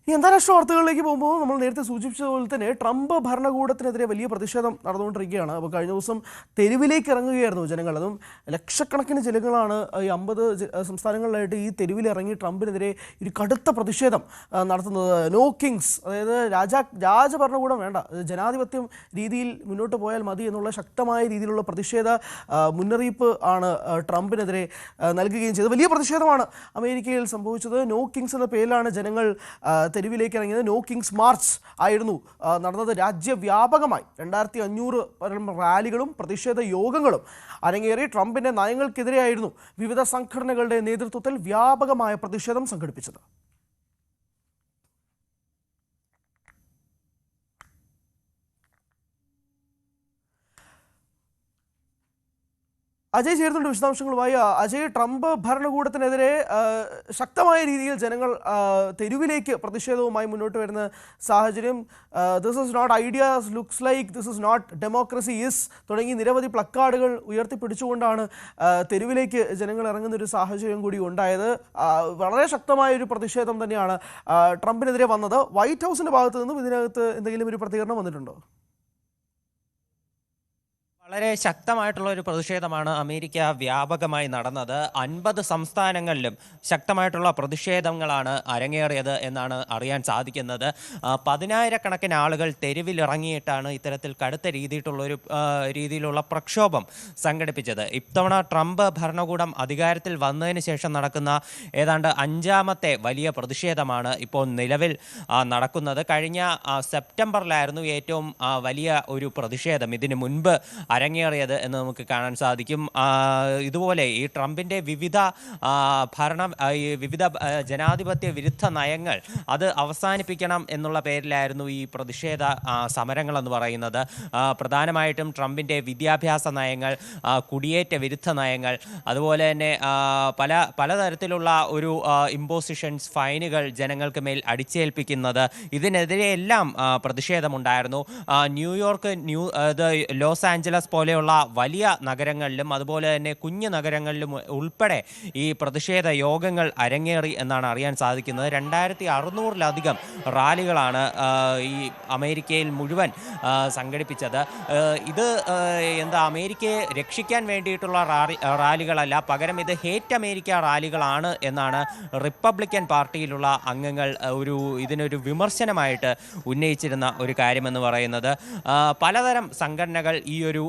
ഈ അന്താരാഷ്ട്ര വാർത്തകളിലേക്ക് പോകുമ്പോൾ നമ്മൾ നേരത്തെ സൂചിപ്പിച്ചതുപോലെ തന്നെ ട്രംപ് ഭരണകൂടത്തിനെതിരെ വലിയ പ്രതിഷേധം നടന്നുകൊണ്ടിരിക്കുകയാണ്. അപ്പോൾ കഴിഞ്ഞ ദിവസം തെരുവിലേക്ക് ഇറങ്ങുകയായിരുന്നു ജനങ്ങൾ. അതും ലക്ഷക്കണക്കിന് ജനങ്ങളാണ് ഈ 50 സംസ്ഥാനങ്ങളിലായിട്ട് ഈ തെരുവിലിറങ്ങി ട്രംപിനെതിരെ ഒരു കടുത്ത പ്രതിഷേധം നടത്തുന്നത്. നോ കിങ്സ്, അതായത് രാജഭരണകൂടം വേണ്ട, ജനാധിപത്യം രീതിയിൽ മുന്നോട്ട് പോയാൽ മതി എന്നുള്ള ശക്തമായ രീതിയിലുള്ള പ്രതിഷേധ മുന്നറിയിപ്പ് ആണ് ട്രംപിനെതിരെ നൽകുകയും ചെയ്തത്. വലിയ പ്രതിഷേധമാണ് അമേരിക്കയിൽ സംഭവിച്ചത്. നോ കിങ്സ് എന്ന പേരിലാണ് ജനങ്ങൾ തെരുവിലേക്ക് ഇറങ്ങിയത്. നോ കിങ്സ് മാർച്ച് ആയിരുന്നു നടന്നത്. രാജ്യവ്യാപകമായി 2500 റാലികളും പ്രതിഷേധ യോഗങ്ങളും അരങ്ങേറി. ട്രംപിൻ്റെ നയങ്ങൾക്കെതിരെയായിരുന്നു വിവിധ സംഘടനകളുടെ നേതൃത്വത്തിൽ വ്യാപകമായ പ്രതിഷേധം സംഘടിപ്പിച്ചത്. അജയ് ചേർന്നുണ്ട് വിശദാംശങ്ങളുമായി. അജയ്, ട്രംപ് ഭരണകൂടത്തിനെതിരെ ശക്തമായ രീതിയിൽ ജനങ്ങൾ തെരുവിലേക്ക് പ്രതിഷേധവുമായി മുന്നോട്ട് വരുന്ന സാഹചര്യം, this is not ideas, looks like this is not democracy is തുടങ്ങി നിരവധി പ്ലക്കാർഡുകൾ ഉയർത്തിപ്പിടിച്ചുകൊണ്ടാണ് തെരുവിലേക്ക് ജനങ്ങൾ ഇറങ്ങുന്ന ഒരു സാഹചര്യം കൂടി ഉണ്ടായത്. വളരെ ശക്തമായ ഒരു പ്രതിഷേധം തന്നെയാണ് ട്രംപിനെതിരെ വന്നത്. വൈറ്റ് ഹൗസിൻ്റെ ഭാഗത്തു നിന്നും ഇതിനകത്ത് എന്തെങ്കിലും ഒരു പ്രതികരണം വന്നിട്ടുണ്ടോ? വളരെ ശക്തമായിട്ടുള്ള ഒരു പ്രതിഷേധമാണ് അമേരിക്ക വ്യാപകമായി നടന്നത്. 50 സംസ്ഥാനങ്ങളിലും ശക്തമായിട്ടുള്ള പ്രതിഷേധങ്ങളാണ് അരങ്ങേറിയത് എന്നാണ് അറിയാൻ സാധിക്കുന്നത്. 10,000-കണക്കിന് ആളുകൾ തെരുവിലിറങ്ങിയിട്ടാണ് ഇത്തരത്തിൽ കടുത്ത രീതിയിലുള്ള പ്രക്ഷോഭം സംഘടിപ്പിച്ചത്. ഇത്തവണ ട്രംപ് ഭരണകൂടം അധികാരത്തിൽ വന്നതിന് ശേഷം നടക്കുന്ന ഏതാണ്ട് 5ാമത്തെ വലിയ പ്രതിഷേധമാണ് ഇപ്പോൾ നിലവിൽ നടക്കുന്നത്. കഴിഞ്ഞ സെപ്റ്റംബറിലായിരുന്നു ഏറ്റവും വലിയ ഒരു പ്രതിഷേധം ഇതിനു മുൻപ് അരങ്ങേറിയത് എന്ന് നമുക്ക് കാണാൻ സാധിക്കും. ഇതുപോലെ ഈ ട്രംപിൻ്റെ വിവിധ ജനാധിപത്യ വിരുദ്ധ നയങ്ങൾ അത് അവസാനിപ്പിക്കണം എന്നുള്ള പേരിലായിരുന്നു ഈ പ്രതിഷേധ സമരങ്ങളെന്ന് പറയുന്നത്. പ്രധാനമായിട്ടും ട്രംപിൻ്റെ വിദ്യാഭ്യാസ നയങ്ങൾ, കുടിയേറ്റ വിരുദ്ധ നയങ്ങൾ, അതുപോലെ തന്നെ പലതരത്തിലുള്ള ഒരു ഇമ്പോസിഷൻസ്, ഫൈനുകൾ ജനങ്ങൾക്ക് മേൽ അടിച്ചേൽപ്പിക്കുന്നത്, ഇതിനെതിരെയെല്ലാം പ്രതിഷേധമുണ്ടായിരുന്നു. ന്യൂയോർക്ക്, ലോസ് ആഞ്ചലസ് പോലെയുള്ള വലിയ നഗരങ്ങളിലും അതുപോലെ തന്നെ കുഞ്ഞു നഗരങ്ങളിലും ഉൾപ്പെടെ ഈ പ്രതിഷേധ യോഗങ്ങൾ അരങ്ങേറി എന്നാണ് അറിയാൻ സാധിക്കുന്നത്. 2600-ലധികം റാലികളാണ് ഈ അമേരിക്കയിൽ മുഴുവൻ സംഘടിപ്പിച്ചത്. ഇത് അമേരിക്കയെ രക്ഷിക്കാൻ വേണ്ടിയിട്ടുള്ള റാലികളല്ല, പകരം ഇത് ഹേറ്റ് അമേരിക്ക റാലികളാണ് എന്നാണ് റിപ്പബ്ലിക്കൻ പാർട്ടിയിലുള്ള അംഗങ്ങൾ ഇതിനൊരു വിമർശനമായിട്ട് ഉന്നയിച്ചിരുന്ന ഒരു കാര്യമെന്ന് പറയുന്നത്. പലതരം സംഘടനകൾ ഈ ഒരു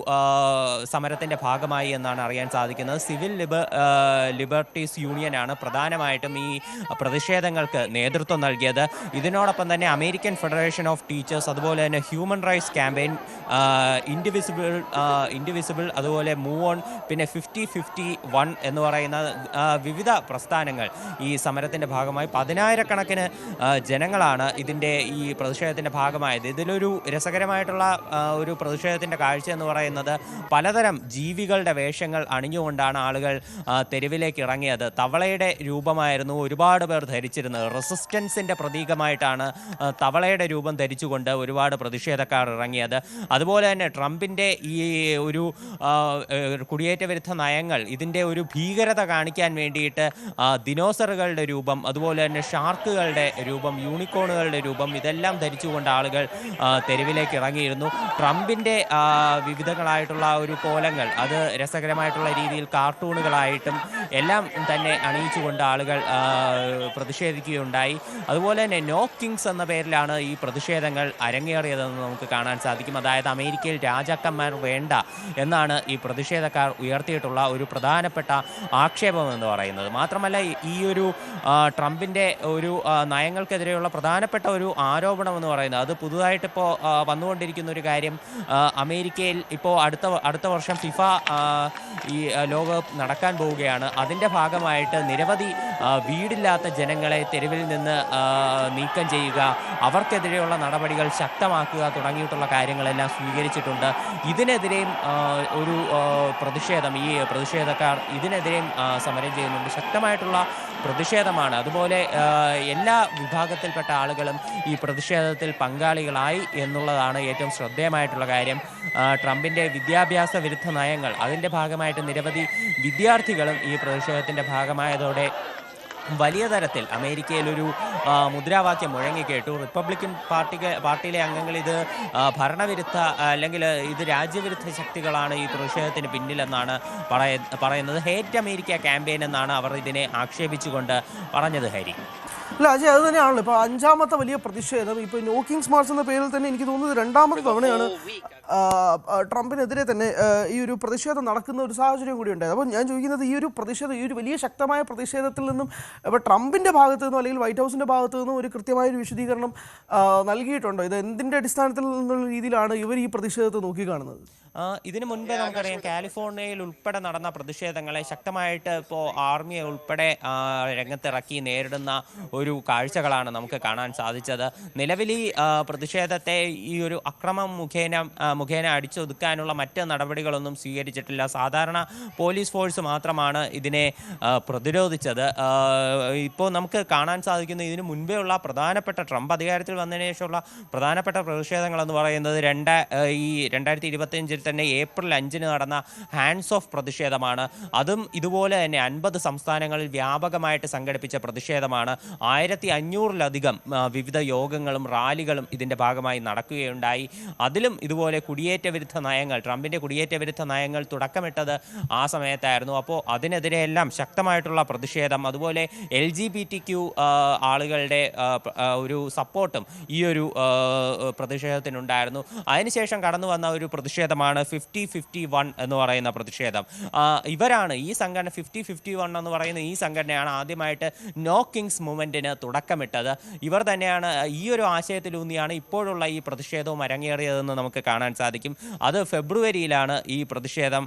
സമരത്തിൻ്റെ ഭാഗമായി എന്നാണ് അറിയാൻ സാധിക്കുന്നത്. സിവിൽ ലിബർട്ടീസ് യൂണിയനാണ് പ്രധാനമായിട്ടും ഈ പ്രതിഷേധങ്ങൾക്ക് നേതൃത്വം നൽകിയത്. ഇതിനോടൊപ്പം തന്നെ അമേരിക്കൻ ഫെഡറേഷൻ ഓഫ് ടീച്ചേഴ്സ്, അതുപോലെ തന്നെ ഹ്യൂമൻ റൈറ്റ്സ് ക്യാമ്പയിൻ, ഇൻഡിവിസിബിൾ, അതുപോലെ മൂവ് ഓൺ, പിന്നെ 50-51 എന്ന് പറയുന്ന വിവിധ പ്രസ്ഥാനങ്ങൾ ഈ സമരത്തിൻ്റെ ഭാഗമായി 10,000-കണക്കിന് ജനങ്ങളാണ് ഈ പ്രതിഷേധത്തിൻ്റെ ഭാഗമായത്. ഇതിലൊരു രസകരമായിട്ടുള്ള ഒരു പ്രതിഷേധത്തിൻ്റെ കാഴ്ച എന്ന് പറയുന്നത് പലതരം ജീവികളുടെ വേഷങ്ങൾ അണിഞ്ഞുകൊണ്ടാണ് ആളുകൾ തെരുവിലേക്ക് ഇറങ്ങിയത്. തവളയുടെ രൂപമായിരുന്നു ഒരുപാട് പേർ ധരിച്ചിരുന്നത്. റെസിസ്റ്റൻസിൻ്റെ പ്രതീകമായിട്ടാണ് തവളയുടെ രൂപം ധരിച്ചുകൊണ്ട് ഒരുപാട് പ്രതിഷേധക്കാർ ഇറങ്ങിയത്. അതുപോലെ തന്നെ ട്രംപിൻ്റെ ഈ ഒരു കുടിയേറ്റ വിരുദ്ധ നയങ്ങൾ, ഇതിൻ്റെ ഒരു ഭീകരത കാണിക്കാൻ വേണ്ടിയിട്ട് ദിനോസറുകളുടെ രൂപം, അതുപോലെ തന്നെ ഷാർക്കുകളുടെ രൂപം, യൂണിക്കോണുകളുടെ രൂപം, ഇതെല്ലാം ധരിച്ചുകൊണ്ട് ആളുകൾ തെരുവിലേക്ക് ഇറങ്ങിയിരുന്നു. ട്രംപിൻ്റെ വിവിധങ്ങളായിട്ടുള്ള ഒരു കോലങ്ങൾ, അത് രസകരമായിട്ടുള്ള രീതിയിൽ കാർട്ടൂണുകളായിട്ടും എല്ലാം തന്നെ അണിയിച്ചുകൊണ്ട് ആളുകൾ പ്രതിഷേധിക്കുകയുണ്ടായി. അതുപോലെ തന്നെ നോ കിങ്സ് എന്ന പേരിലാണ് ഈ പ്രതിഷേധങ്ങൾ അരങ്ങേറിയതെന്ന് നമുക്ക് കാണാൻ സാധിക്കും. അതായത് അമേരിക്കയിൽ രാജാക്കന്മാർ വേണ്ട എന്നാണ് ഈ പ്രതിഷേധക്കാർ ഉയർത്തിയിട്ടുള്ള ഒരു പ്രധാനപ്പെട്ട ആക്ഷേപം എന്ന് പറയുന്നത്. മാത്രമല്ല ഈ ഒരു ട്രംപിൻ്റെ ഒരു നയങ്ങൾക്കെതിരെയുള്ള പ്രധാനപ്പെട്ട ഒരു ആരോപണം എന്ന് പറയുന്നത്, അത് പുതുതായിട്ടിപ്പോൾ വന്നുകൊണ്ടിരിക്കുന്ന ഒരു കാര്യം, അമേരിക്കയിൽ ഇപ്പോൾ അടുത്ത വർഷം ഫിഫ ഈ ലോകകപ്പ് നടക്കാൻ പോവുകയാണ്. അതിൻ്റെ ഭാഗമായിട്ട് നിരവധി വീടില്ലാത്ത ജനങ്ങളെ തെരുവിൽ നിന്ന് നീക്കം ചെയ്യുക, അവർക്കെതിരെയുള്ള നടപടികൾ ശക്തമാക്കുക തുടങ്ങിയിട്ടുള്ള കാര്യങ്ങളെല്ലാം സ്വീകരിച്ചിട്ടുണ്ട്. ഇതിനെതിരെയും ഒരു പ്രതിഷേധം, ഈ പ്രതിഷേധക്കാർ ഇതിനെതിരെയും സമരം ചെയ്യുന്നുണ്ട്. ശക്തമായിട്ടുള്ള പ്രതിഷേധമാണ്. അതുപോലെ എല്ലാ വിഭാഗത്തിൽപ്പെട്ട ആളുകളും ഈ പ്രതിഷേധത്തിൽ പങ്കാളികളായി എന്നുള്ളതാണ് ഏറ്റവും ശ്രദ്ധേയമായിട്ടുള്ള കാര്യം. ട്രംപിൻ്റെ വിദ്യാഭ്യാസ വിരുദ്ധ നയങ്ങൾ, അതിൻ്റെ ഭാഗമായിട്ട് നിരവധി വിദ്യാർത്ഥികളും ഈ പ്രതിഷേധത്തിൻ്റെ ഭാഗമായതോടെ വലിയ തരത്തിൽ അമേരിക്കയിലൊരു മുദ്രാവാക്യം മുഴങ്ങിക്കേട്ടു. റിപ്പബ്ലിക്കൻ പാർട്ടിയിലെ അംഗങ്ങൾ ഇത് ഭരണവിരുദ്ധ അല്ലെങ്കിൽ ഇത് രാജ്യവിരുദ്ധ ശക്തികളാണ് ഈ പ്രതിഷേധത്തിന് പിന്നിലെന്നാണ് പറയുന്നത്. ഹേറ്റ് അമേരിക്ക ക്യാമ്പയിൻ എന്നാണ് അവർ ഇതിനെ ആക്ഷേപിച്ചുകൊണ്ട് പറഞ്ഞത്. ഹരി, അല്ല അജയ്, അത് തന്നെയാണല്ലോ ഇപ്പോൾ അഞ്ചാമത്തെ വലിയ പ്രതിഷേധം. ഇപ്പോൾ നോ കിങ്സ് മാർച്ച് എന്ന പേരിൽ തന്നെ എനിക്ക് തോന്നുന്നത് രണ്ടാമത്തെ തവണയാണ് ട്രംപിനെതിരെ തന്നെ ഈ ഒരു പ്രതിഷേധം നടക്കുന്ന ഒരു സാഹചര്യം കൂടി ഉണ്ടായത്. അപ്പോൾ ഞാൻ ചോദിക്കുന്നത്, ഈ ഒരു പ്രതിഷേധം, ഈ ഒരു വലിയ ശക്തമായ പ്രതിഷേധത്തിൽ നിന്നും ഇപ്പോൾ ട്രംപിൻ്റെ ഭാഗത്തു നിന്നും അല്ലെങ്കിൽ വൈറ്റ് ഹൗസിൻ്റെ ഭാഗത്തു നിന്നും ഒരു കൃത്യമായൊരു വിശദീകരണം നൽകിയിട്ടുണ്ടോ? ഇത് എന്തിൻ്റെ അടിസ്ഥാനത്തിൽ നിന്നുള്ള രീതിയിലാണ് ഇവർ ഈ പ്രതിഷേധത്തെ നോക്കിക്കാണുന്നത്? ഇതിനു മുൻപേ നമുക്കറിയാം, കാലിഫോർണിയയിൽ ഉൾപ്പെടെ നടന്ന പ്രതിഷേധങ്ങളെ ശക്തമായിട്ട് ഇപ്പോൾ ആർമിയെ ഉൾപ്പെടെ രംഗത്തിറക്കി നേരിടുന്ന ഒരു കാഴ്ചകളാണ് നമുക്ക് കാണാൻ സാധിച്ചത്. നിലവിൽ ഈ പ്രതിഷേധത്തെ ഈ ഒരു അക്രമം മുഖേന അടിച്ചൊതുക്കാനുള്ള മറ്റ് നടപടികളൊന്നും സ്വീകരിച്ചിട്ടില്ല. സാധാരണ പോലീസ് ഫോഴ്സ് മാത്രമാണ് ഇതിനെ പ്രതിരോധിച്ചത്. ഇപ്പോൾ നമുക്ക് കാണാൻ സാധിക്കുന്ന ഇതിനു മുൻപേ ഉള്ള പ്രധാനപ്പെട്ട ട്രംപ് അധികാരത്തിൽ വന്നതിന് ശേഷമുള്ള പ്രധാനപ്പെട്ട പ്രതിഷേധങ്ങളെന്ന് പറയുന്നത് 2025 തന്നെ ഏപ്രിൽ 5 നടന്ന ഹാൻഡ്സ് ഓഫ് പ്രതിഷേധമാണ്. അതും ഇതുപോലെ തന്നെ 50 സംസ്ഥാനങ്ങളിൽ വ്യാപകമായിട്ട് സംഘടിപ്പിച്ച പ്രതിഷേധമാണ്. 1500-ലധികം വിവിധ യോഗങ്ങളും റാലികളും ഇതിൻ്റെ ഭാഗമായി നടക്കുകയുണ്ടായി. അതിലും ഇതുപോലെ കുടിയേറ്റ വിരുദ്ധ നയങ്ങൾ, ട്രംപിൻ്റെ കുടിയേറ്റ വിരുദ്ധ നയങ്ങൾ തുടക്കമിട്ടത് ആ സമയത്തായിരുന്നു. അപ്പോൾ അതിനെതിരെയെല്ലാം ശക്തമായിട്ടുള്ള പ്രതിഷേധം, അതുപോലെ LGBTQ ആളുകളുടെ ഒരു സപ്പോർട്ടും ഈ ഒരു പ്രതിഷേധത്തിനുണ്ടായിരുന്നു. അതിനുശേഷം കടന്നു വന്ന ഒരു പ്രതിഷേധമാണ് 50-51 എന്ന് പറയുന്ന പ്രതിഷേധം. ഇവരാണ് ഈ സംഘടന, 50-51 എന്ന് പറയുന്ന ഈ സംഘടനയാണ് ആദ്യമായിട്ട് നോ കിങ്സ് മൂവ്മെൻറ്റിന് തുടക്കമിട്ടത്. ഇവർ തന്നെയാണ് ഈ ഒരു ആശയത്തിലൂന്നിയാണ് ഇപ്പോഴുള്ള ഈ പ്രതിഷേധവും അരങ്ങേറിയതെന്ന് നമുക്ക് കാണാൻ സാധിക്കും. അത് ഫെബ്രുവരിയിലാണ് ഈ പ്രതിഷേധം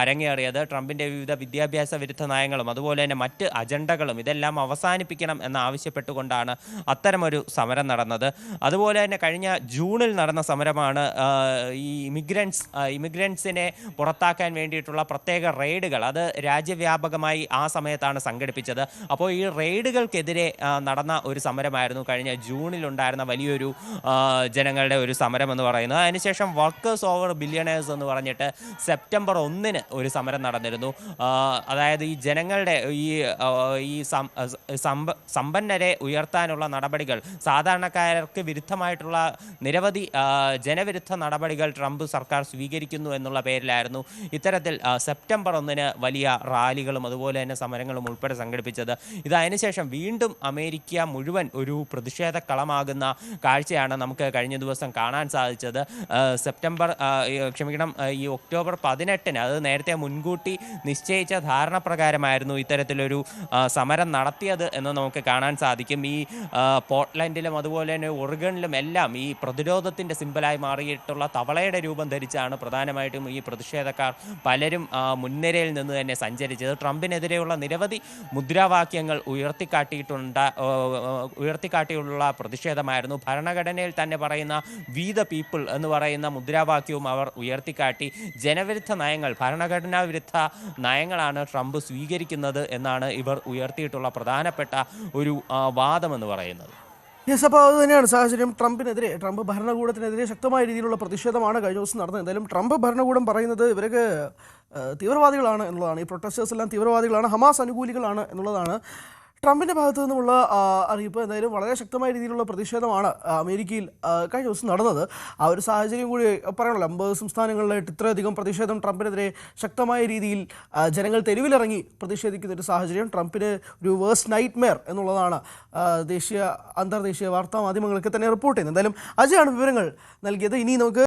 അരങ്ങേറിയത്. ട്രംപിൻ്റെ വിവിധ വിദ്യാഭ്യാസ വിരുദ്ധ നയങ്ങളും അതുപോലെ തന്നെ മറ്റ് അജണ്ടകളും ഇതെല്ലാം അവസാനിപ്പിക്കണം എന്നാവശ്യപ്പെട്ടുകൊണ്ടാണ് അത്തരമൊരു സമരം നടന്നത്. അതുപോലെ തന്നെ കഴിഞ്ഞ ജൂണിൽ നടന്ന സമരമാണ് ഈ ഇമിഗ്രൻസിനെ പുറത്താക്കാൻ വേണ്ടിയിട്ടുള്ള പ്രത്യേക റെയ്ഡുകൾ, അത് രാജ്യവ്യാപകമായി ആ സമയത്താണ് സംഘടിപ്പിച്ചത്. അപ്പോൾ ഈ റെയ്ഡുകൾക്കെതിരെ നടന്ന ഒരു സമരമായിരുന്നു കഴിഞ്ഞ ജൂണിലുണ്ടായിരുന്ന വലിയൊരു ജനങ്ങളുടെ ഒരു സമരം എന്ന് പറയുന്നത്. അതിനുശേഷം വർക്കേഴ്സ് ഓവർ ബില്യണേഴ്സ് എന്ന് പറഞ്ഞിട്ട് സെപ്റ്റംബർ 1 ഒരു സമരം നടന്നിരുന്നു. അതായത് ഈ ജനങ്ങളുടെ ഈ സമ്പന്നരെ ഉയർത്താനുള്ള നടപടികൾ, സാധാരണക്കാർക്ക് വിരുദ്ധമായിട്ടുള്ള നിരവധി ജനവിരുദ്ധ നടപടികൾ ട്രംപ് സർക്കാർ സ്വീകരിക്കുന്നു എന്നുള്ള പേരിലായിരുന്നു ഇത്തരത്തിൽ സെപ്റ്റംബർ 1 വലിയ റാലികളും അതുപോലെ തന്നെ സമരങ്ങളും ഉൾപ്പെടെ സംഘടിപ്പിച്ചത്. ഇത് അതിനുശേഷം വീണ്ടും അമേരിക്ക മുഴുവൻ ഒരു പ്രതിഷേധ കളമാകുന്ന കാഴ്ചയാണ് നമുക്ക് കഴിഞ്ഞ ദിവസം കാണാൻ സാധിച്ചത്. ഈ ഒക്ടോബർ 18, അത് നേരത്തെ മുൻകൂട്ടി നിശ്ചയിച്ച ധാരണ പ്രകാരമായിരുന്നു ഇത്തരത്തിലൊരു സമരം നടത്തിയത് എന്ന് നമുക്ക് കാണാൻ സാധിക്കും. ഈ പോർട്ട്ലൻഡിലും അതുപോലെ തന്നെ ഒറിഗണിലും എല്ലാം ഈ പ്രതിരോധത്തിൻ്റെ സിമ്പലായി മാറിയിട്ടുള്ള തവളയുടെ രൂപം ധരിച്ചാണ് പ്രധാനമായിട്ടും ഈ പ്രതിഷേധക്കാർ പലരും മുൻനിരയിൽ നിന്ന് തന്നെ സഞ്ചരിച്ചത്. ട്രംപിനെതിരെയുള്ള നിരവധി മുദ്രാവാക്യങ്ങൾ ഉയർത്തിക്കാട്ടിയുള്ള പ്രതിഷേധമായിരുന്നു. ഭരണഘടനയിൽ തന്നെ പറയുന്ന വി ദ പീപ്പിൾ എന്ന് പറയുന്ന മുദ്രാവാക്യവും അവർ ഉയർത്തിക്കാട്ടി. ജനവിരുദ്ധ നയങ്ങൾ, ഭരണഘടനാ വിരുദ്ധ നയങ്ങളാണ് ട്രംപ് സ്വീകരിക്കുന്നത് എന്നാണ് ഇവർ ഉയർത്തിയിട്ടുള്ള പ്രധാനപ്പെട്ട ഒരു വാദമെന്ന് പറയുന്നത്. യെസ്, അപ്പോൾ അത് തന്നെയാണ് സാഹചര്യം. ട്രംപ് ഭരണകൂടത്തിനെതിരെ ശക്തമായ രീതിയിലുള്ള പ്രതിഷേധമാണ് കഴിഞ്ഞ ദിവസം നടന്നത്. എന്തായാലും ട്രംപ് ഭരണകൂടം പറയുന്നത് ഇവരൊക്കെ തീവ്രവാദികളാണ് എന്നുള്ളതാണ്. ഈ പ്രൊട്ടസ്റ്റേഴ്സ് എല്ലാം തീവ്രവാദികളാണ്, ഹമാസ് അനുകൂലികളാണ് എന്നുള്ളതാണ് ട്രംപിൻ്റെ ഭാഗത്തു നിന്നുമുള്ള അറിയിപ്പ്. എന്തായാലും വളരെ ശക്തമായ രീതിയിലുള്ള പ്രതിഷേധമാണ് അമേരിക്കയിൽ കഴിഞ്ഞ ദിവസം നടന്നത്. ആ ഒരു സാഹചര്യം കൂടി പറയണല്ലോ. 50 സംസ്ഥാനങ്ങളിലായിട്ട് ഇത്രയധികം പ്രതിഷേധം, ട്രംപിനെതിരെ ശക്തമായ രീതിയിൽ ജനങ്ങൾ തെരുവിലിറങ്ങി പ്രതിഷേധിക്കുന്ന ഒരു സാഹചര്യം. ട്രംപിന് ഒരു വേഴ്സ്റ്റ് നൈറ്റ് മെയർ എന്നുള്ളതാണ് അന്തർദേശീയ വാർത്താ മാധ്യമങ്ങളൊക്കെ തന്നെ റിപ്പോർട്ട് ചെയ്യുന്നത്. എന്തായാലും അജയാണ് വിവരങ്ങൾ നൽകിയത്. ഇനി നമുക്ക്